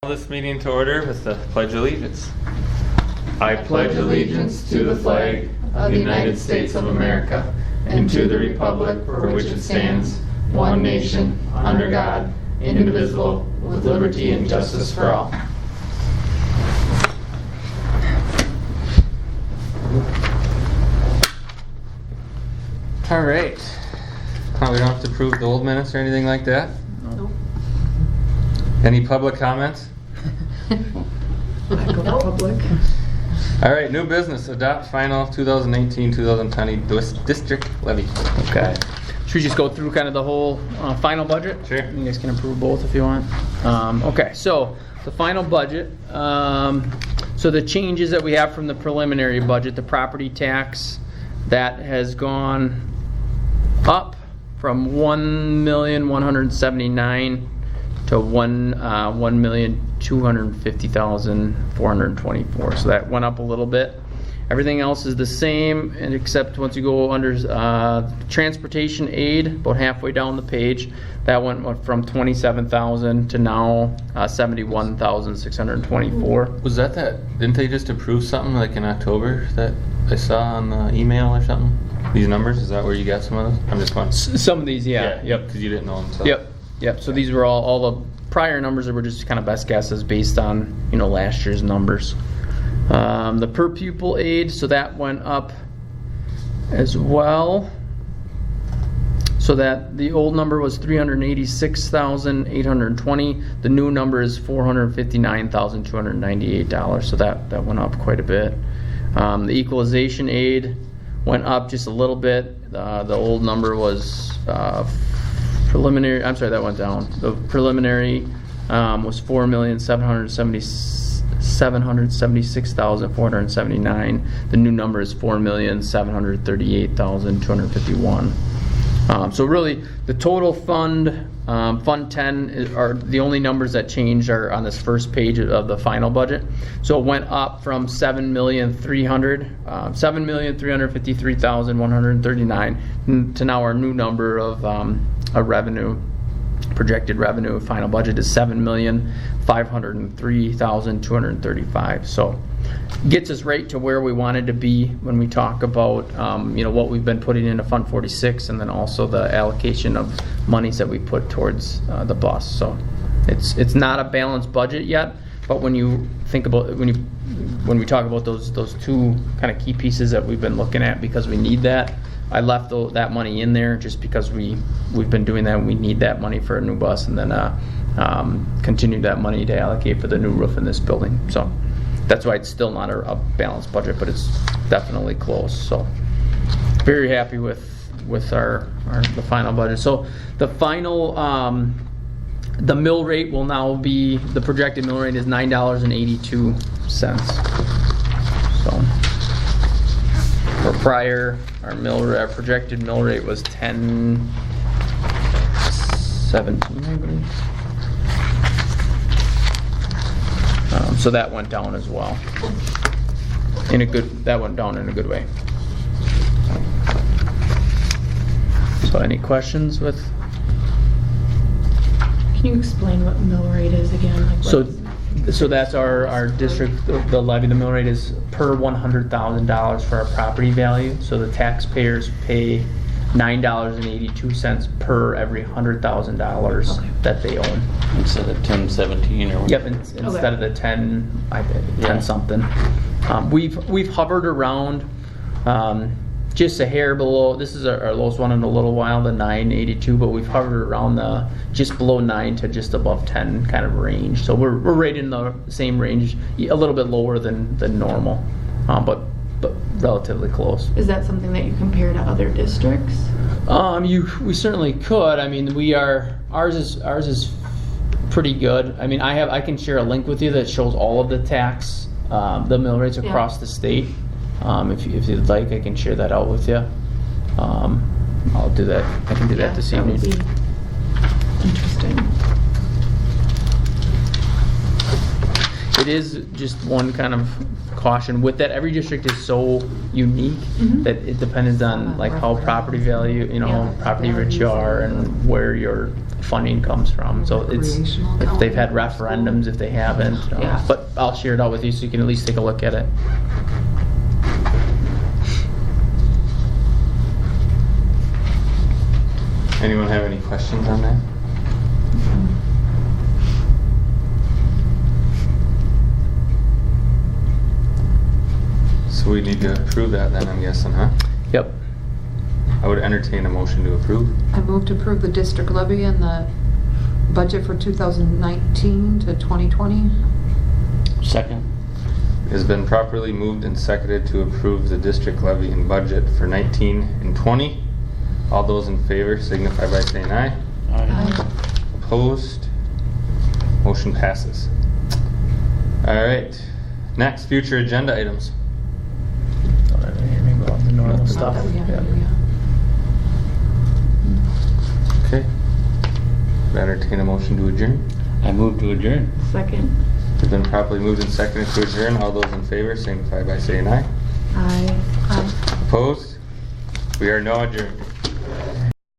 Call this meeting to order with the Pledge of Allegiance. I pledge allegiance to the flag of the United States of America and to the republic for which it stands, one nation, under God, indivisible, with liberty and justice for all. All right. We don't have to approve the old minutes or anything like that? Nope. Any public comments? I go public. All right, new business. Adopt final 2018-2020 district levy. Okay. Should we just go through kind of the whole final budget? Sure. You guys can approve both if you want. Okay, so the final budget. So the changes that we have from the preliminary budget, the property tax, that has gone up from $1,179,000 to $1,250,424. So that went up a little bit. Everything else is the same, and except once you go under transportation aid, about halfway down the page, that went from $27,000 to now $71,624. Was that? Didn't they just approve something like in October that I saw on the email or something? These numbers, is that where you got some of those? I'm just wondering. Some of these, yeah. Yep. Because you didn't know them. So. Yep. So these were all the prior numbers that were just kind of best guesses based on last year's numbers. The per pupil aid, so that went up as well. So that the old number was $386,820. The new number is $459,298. So that went up quite a bit. The equalization aid went up just a little bit. The old number was preliminary. I'm sorry, that went down. The preliminary was $4,776,479. The new number is $4,738,251. So really, the total fund, Fund 10, are the only numbers that changed are on this first page of the final budget. So it went up from $7,353,139 to now our new number of a revenue. Projected revenue final budget is $7,503,235. So gets us right to where we wanted to be when we talk about what we've been putting into Fund 46, and then also the allocation of monies that we put towards the bus. So it's not a balanced budget yet, but when you think about when we talk about those two kind of key pieces that we've been looking at, because we need that. I left that money in there just because we've been doing that. We need that money for a new bus, and then continue that money to allocate for the new roof in this building. So that's why it's still not a balanced budget, but it's definitely close. So very happy with the final budget. So the final the mill rate will now be, the projected mill rate is $9.82. So for prior, our projected mill rate was $10.17, I believe. So that went down as well. That went down in a good way. So any questions with? Can you explain what mill rate is again? So that's our district, the levy. The mill rate is per $100,000 for our property value. So the taxpayers pay $9.82 per every $100,000 that they own. Instead of 1017 or yep, instead of the 10, I bet 10 something. We've hovered around just a hair below. This is our lowest one in a little while, the 982, but we've hovered around the just below 9 to just above 10 kind of range. So we're right in the same range, a little bit lower than normal, but relatively close. Is that something that you compare to other districts? We certainly could. I mean, ours is pretty good. I mean, I can share a link with you that shows all of the tax, the mill rates across the state. If you'd like, I can share that out with you. I'll do that. I can do that this evening. That would be interesting. It is just one kind of caution with that. Every district is so unique that it depends on like how property value, property rich you are, and where your funding comes from. So it's, Recreational if they've had account. referendums, if they haven't. Yeah. But I'll share it out with you so you can at least take a look at it. Anyone have any questions on that? So we need to approve that then, I'm guessing, huh? Yep. I would entertain a motion to approve. I move to approve the district levy and the budget for 2019 to 2020. Second. It has been properly moved and seconded to approve the district levy and budget for 19 and 20. All those in favor signify by saying aye. Aye. Opposed? Motion passes. All right. Next, future agenda items. The normal Nothing stuff. else. Yeah. Okay. Would entertain a motion to adjourn. I move to adjourn. Second. It's been properly moved and seconded to adjourn. All those in favor signify by saying aye. Aye. Opposed? We are now adjourned.